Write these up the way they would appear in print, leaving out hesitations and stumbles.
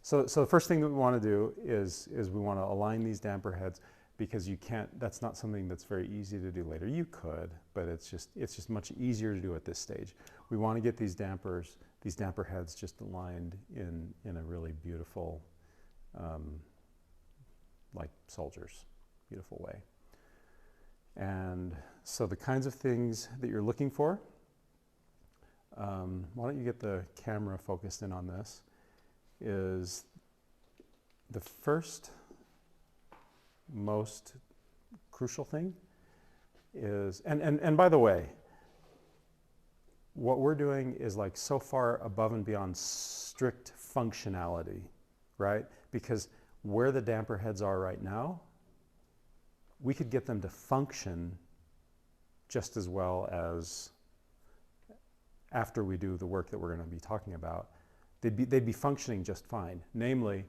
So the first thing that we want to do is we want to align these damper heads, because you can't, that's not something that's very easy to do later. You could, but it's just much easier to do at this stage. We want to get these damper heads just aligned in a really beautiful, like soldiers, beautiful way. And so the kinds of things that you're looking for, why don't you get the camera focused in on this, is the first most crucial thing is, and by the way, what we're doing is like so far above and beyond strict functionality, right? Because where the damper heads are right now, we could get them to function just as well as after we do the work that we're going to be talking about. They'd be functioning just fine. Namely,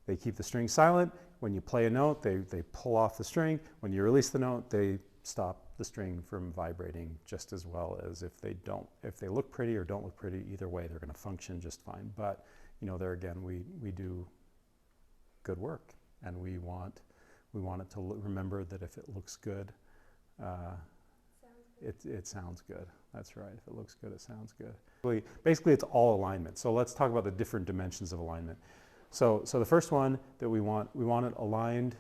they keep the string silent. When you play a note, they pull off the string. When you release the note, they stop the string from vibrating just as well as if they don't. If they look pretty or don't look pretty, either way, they're going to function just fine. But, you know, there again, we do good work, and we want it to remember that if it looks good, it sounds good. That's right. If it looks good, it sounds good. Basically, it's all alignment. So let's talk about the different dimensions of alignment. So the first one that we want it aligned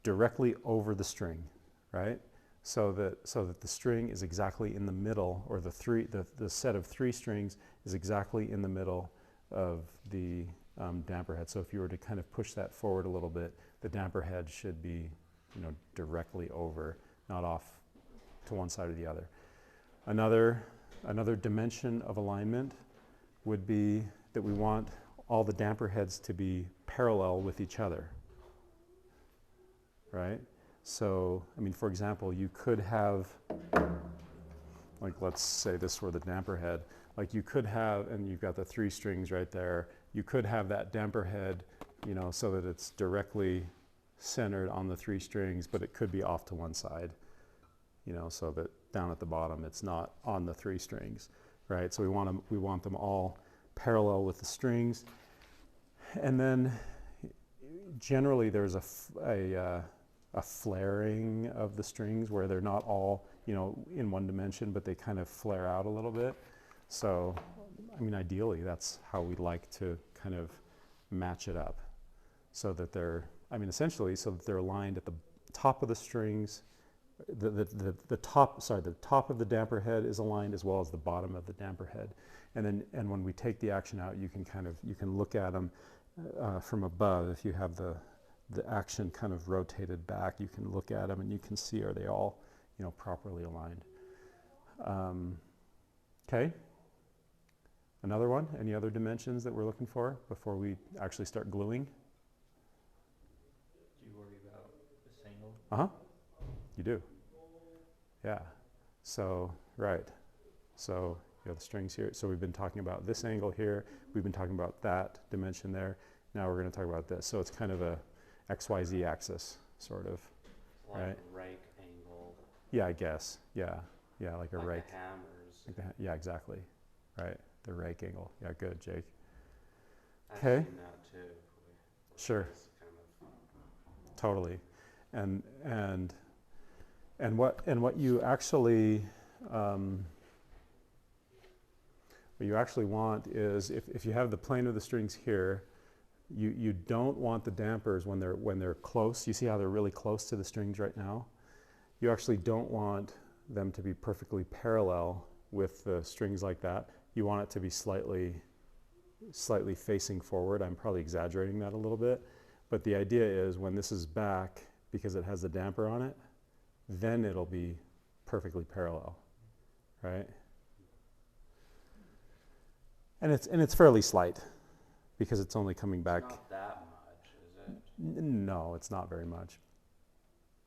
directly over the string, right? So that the string is exactly in the middle, or the set of three strings is exactly in the middle of the damper head. So if you were to kind of push that forward a little bit, the damper head should be, you know, directly over, not off to one side or the other. Another dimension of alignment would be that we want all the damper heads to be parallel with each other, right? So, I mean, for example, you could have, like, let's say this were the damper head. Like, you could have, and you've got the three strings right there, you could have that damper head, you know, so that it's directly centered on the three strings, but it could be off to one side, you know, so that down at the bottom it's not on the three strings, right? So we want them all parallel with the strings. And then generally there's a flaring of the strings where they're not all, you know, in one dimension, but they kind of flare out a little bit. So, I mean, ideally that's how we like to kind of match it up, so that they're, I mean, essentially so that they're aligned at the top of the strings. The top of the damper head is aligned, as well as the bottom of the damper head. And when we take the action out, you can look at them from above. If you have the action kind of rotated back, you can look at them and you can see, are they all, you know, properly aligned. Okay. Another one. Any other dimensions that we're looking for before we actually start gluing? Do you worry about this angle? Uh-huh. You do. Yeah. So, right. So you have the strings here. So we've been talking about this angle here. We've been talking about that dimension there. Now we're going to talk about this. So it's kind of a XYZ axis, sort of. Like right? a rake angle. Yeah, I guess. Yeah. Yeah, like a like rake. The hammers. Like yeah, exactly. Right. The rake angle. Yeah, good, Jake. I've Okay. seen that too. Sure. Kind of totally. And what you actually want is, if you have the plane of the strings here, you don't want the dampers when they're close. You see how they're really close to the strings right now? You actually don't want them to be perfectly parallel with the strings like that. You want it to be slightly facing forward. I'm probably exaggerating that a little bit, but the idea is when this is back, because it has the damper on it, then it'll be perfectly parallel, right? And it's fairly slight, because it's only coming back. It's not that much, is it? No, it's not very much.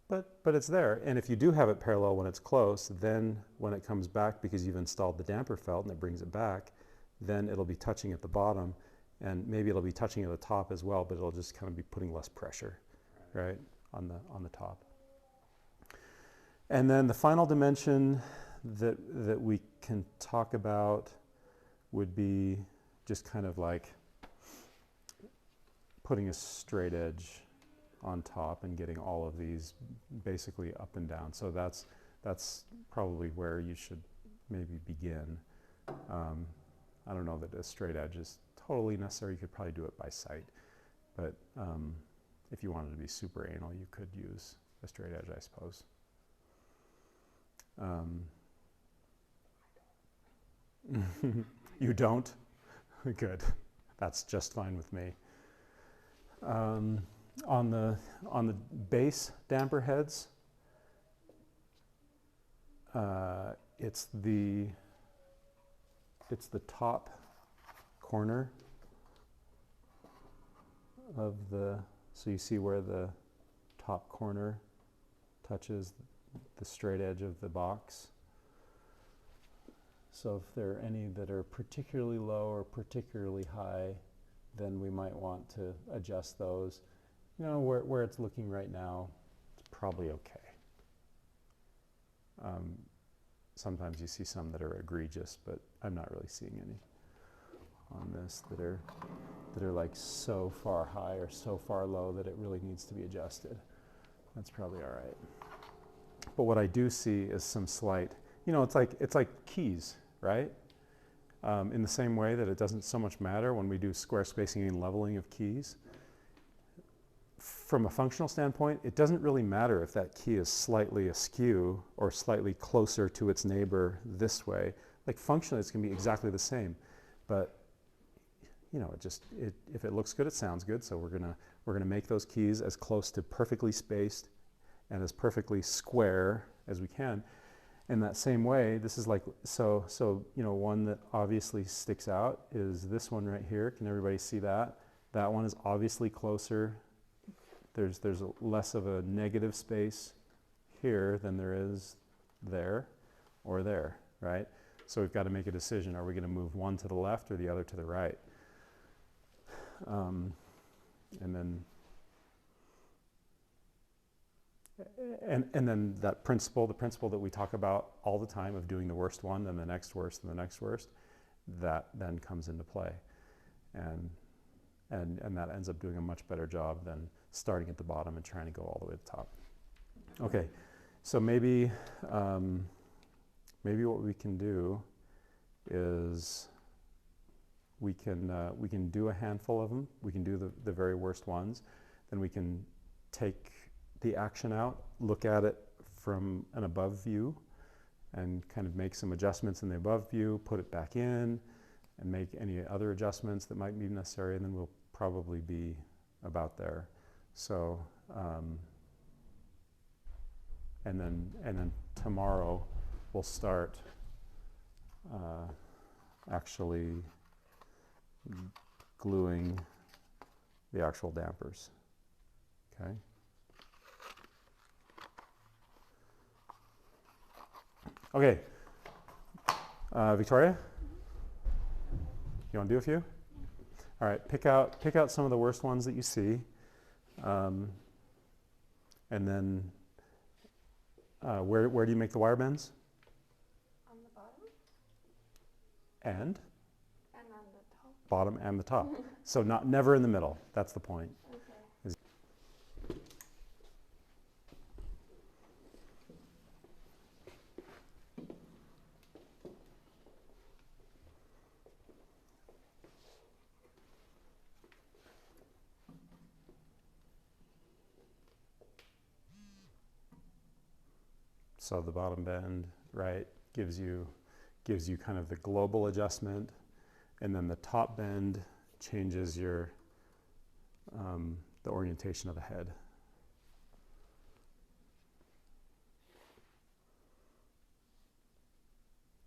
But it's there. And if you do have it parallel when it's close, then when it comes back, because you've installed the damper felt and it brings it back, then it'll be touching at the bottom, and maybe it'll be touching at the top as well, but it'll just kind of be putting less pressure, right, on the top. And then the final dimension that we can talk about would be just kind of like putting a straight edge on top and getting all of these basically up and down. So that's probably where you should maybe begin. I don't know that a straight edge is totally necessary. You could probably do it by sight, but if you wanted to be super anal, you could use a straight edge, I suppose. You don't? Good. That's just fine with me. On the base damper heads, it's the top corner of the, so you see where the top corner touches the straight edge of the box. So if there are any that are particularly low or particularly high, then we might want to adjust those. You know, where it's looking right now, it's probably okay. Sometimes you see some that are egregious, but I'm not really seeing any on this that are like so far high or so far low that it really needs to be adjusted. That's probably all right. But what I do see is some slight, you know, it's like keys, right? In the same way that it doesn't so much matter when we do square spacing and leveling of keys. From a functional standpoint, it doesn't really matter if that key is slightly askew or slightly closer to its neighbor this way. Like functionally, it's going to be exactly the same. But you know, if it looks good, it sounds good. So we're gonna make those keys as close to perfectly spaced and as perfectly square as we can. In that same way, this is like, so you know, one that obviously sticks out is this one right here. Can everybody see that? That one is obviously closer. There's less of a negative space here than there is there or there, right? So we've got to make a decision. Are we going to move one to the left or the other to the right? And then that principle, the principle that we talk about all the time of doing the worst one, then the next worst, and the next worst, that then comes into play. And that ends up doing a much better job than starting at the bottom and trying to go all the way to the top. Okay, so maybe what we can do is we can do a handful of them. We can do the very worst ones. Then we can take the action out, look at it from an above view, and kind of make some adjustments in the above view, put it back in, and make any other adjustments that might be necessary, and then we'll probably be about there. So, and then tomorrow we'll start actually gluing the actual dampers. Okay. Okay. Victoria, you want to do a few? All right. Pick out some of the worst ones that you see, and then where do you make the wire bends? On the bottom. And On the top. Bottom and the top. So never in the middle. That's the point. Okay. So the bottom bend, right, gives you kind of the global adjustment, and then the top bend changes your the orientation of the head.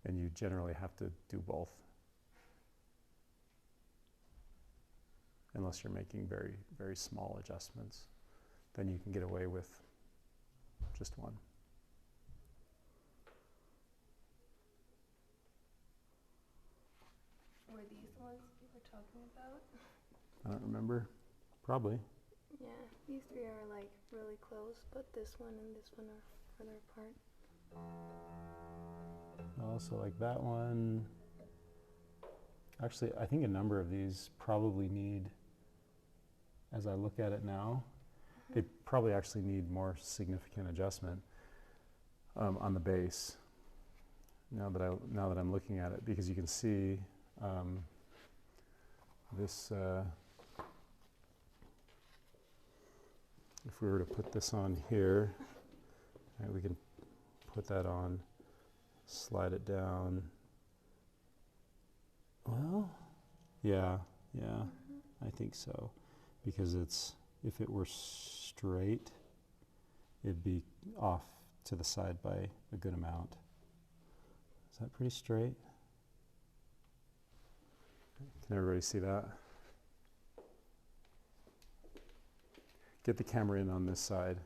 And you generally have to do both, unless you're making very, very small adjustments. Then you can get away with just one. Were these the ones you were talking about? I don't remember. Probably. Yeah, these three are like really close, but this one and this one are further apart. Also, like that one. Actually, I think a number of these probably need as I look at it now, they probably actually need more significant adjustment on the base. Now that I'm looking at it, because you can see this. If we were to put this on here, right, we can put that on, slide it down. Well, yeah, I think so, because if it were straight, it'd be off to the side by a good amount. Is that pretty straight? Can everybody see that? Get the camera in on this side.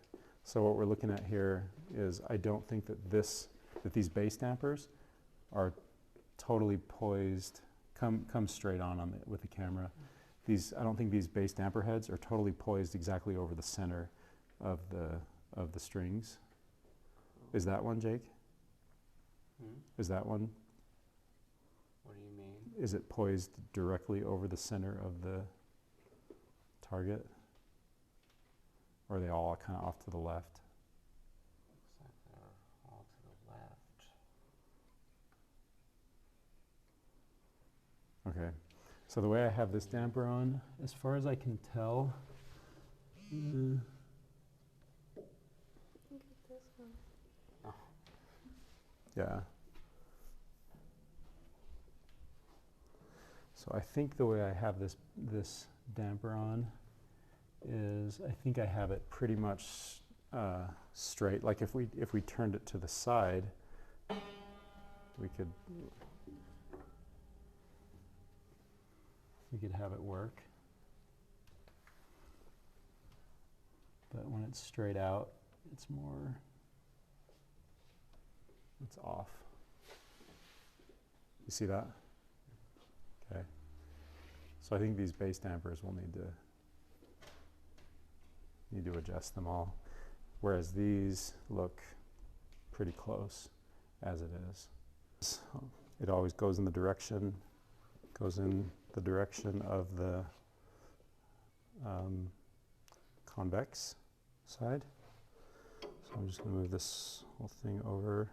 So what we're looking at here is, I don't think that these base dampers are totally poised. Come straight on with the camera. I don't think these base damper heads are totally poised exactly over the center of the strings. Is that one, Jake? Is that one? What do you mean? Is it poised directly over the center of the target? Or are they all kind of off to the left? Looks like they're all to the left. Okay, so the way I have this damper on, as far as I can tell, Look at this one. yeah. So I think the way I have this damper on is, I think I have it pretty much straight. Like if we turned it to the side, we could have it work. But when it's straight out, it's off. You see that? Okay. So I think these base dampers will need to adjust them all, whereas these look pretty close as it is. So it always goes in the direction of the convex side. So I'm just going to move this whole thing over.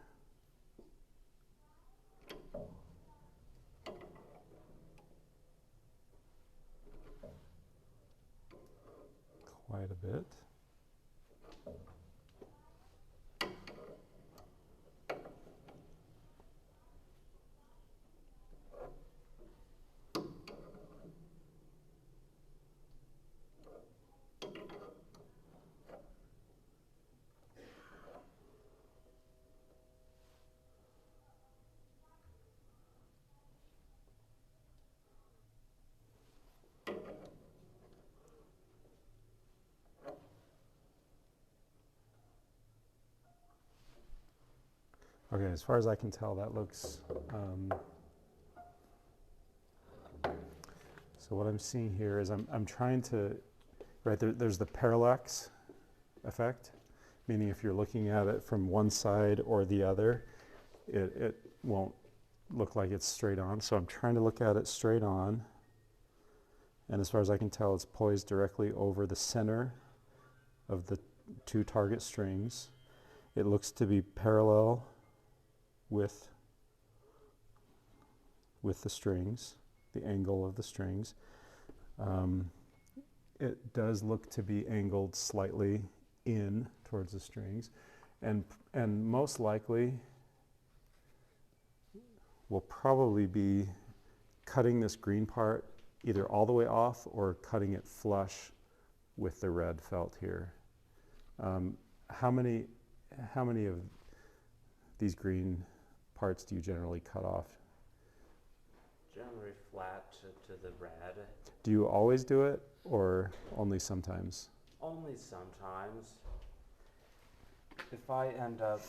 Quite a bit. Okay, as far as I can tell, that looks, so what I'm seeing here is I'm trying to, right, there's the parallax effect, meaning if you're looking at it from one side or the other, it won't look like it's straight on. So I'm trying to look at it straight on, and as far as I can tell, it's poised directly over the center of the two target strings. It looks to be parallel with the strings, the angle of the strings. It does look to be angled slightly in towards the strings, and most likely we'll probably be cutting this green part either all the way off or cutting it flush with the red felt here. How many of these green parts do you generally cut off? Generally flat to the red. Do you always do it, or only sometimes? Only sometimes. If I end up,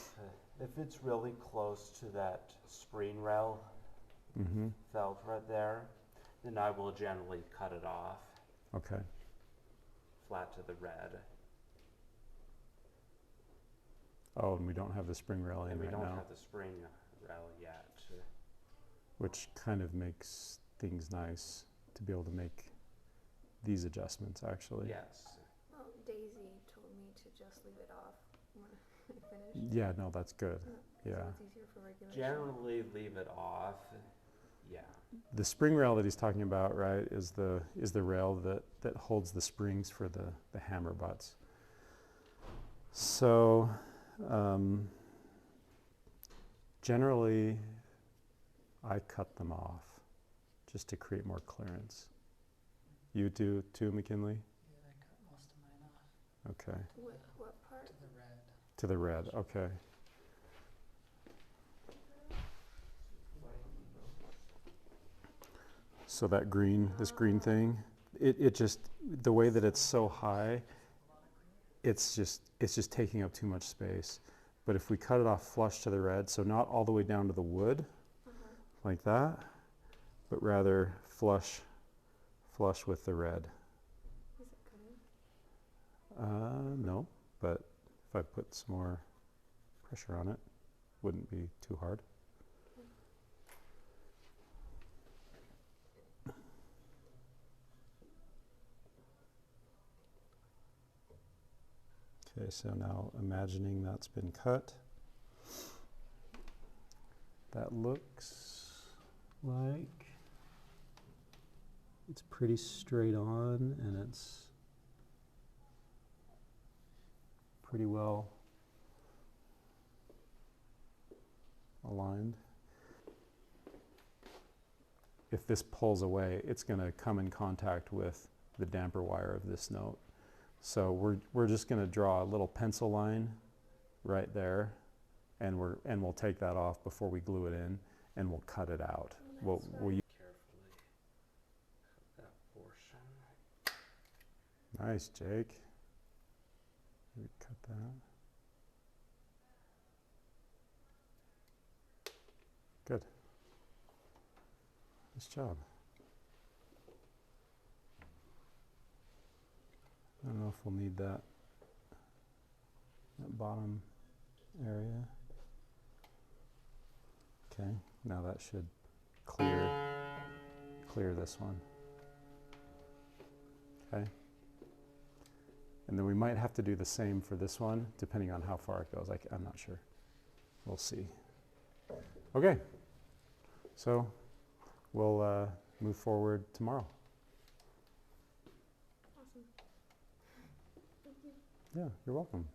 if it's really close to that spring rail felt right there, then I will generally cut it off. Okay. Flat to the red. Oh, and we don't have the spring rail in And we right don't now, have the spring rail yet. which kind of makes things nice to be able to make these adjustments actually. Yes. Well, Daisy told me to just leave it off when I finished. Yeah, no, that's good. So Yeah. it's easier for regulation. Generally leave it off. Yeah. The spring rail that he's talking about, right, is the rail that holds the springs for the hammer butts. So generally I cut them off just to create more clearance. You do too, McKinley? Yeah, I cut most of mine off Okay. What part? to the red. To the red, okay. So that green, this green thing, it just, the way that it's so high, it's just taking up too much space. But if we cut it off flush to the red, so not all the way down to the wood, like that, but rather flush with the red. Is it cutting? No, but if I put some more pressure on it, wouldn't be too hard. Okay, so now imagining that's been cut, that looks like it's pretty straight on and it's pretty well aligned. If this pulls away, it's going to come in contact with the damper wire of this note. So we're just going to draw a little pencil line right there, and we'll take that off before we glue it in, and we'll cut it out. We'll Carefully cut that portion. Nice, Jake. We cut that. Good. Nice job. I don't know if we'll need that bottom area. Okay, now that should clear this one. Okay. And then we might have to do the same for this one, depending on how far it goes. I'm not sure. We'll see. Okay, so we'll move forward tomorrow. Awesome. Thank you. Yeah, you're welcome.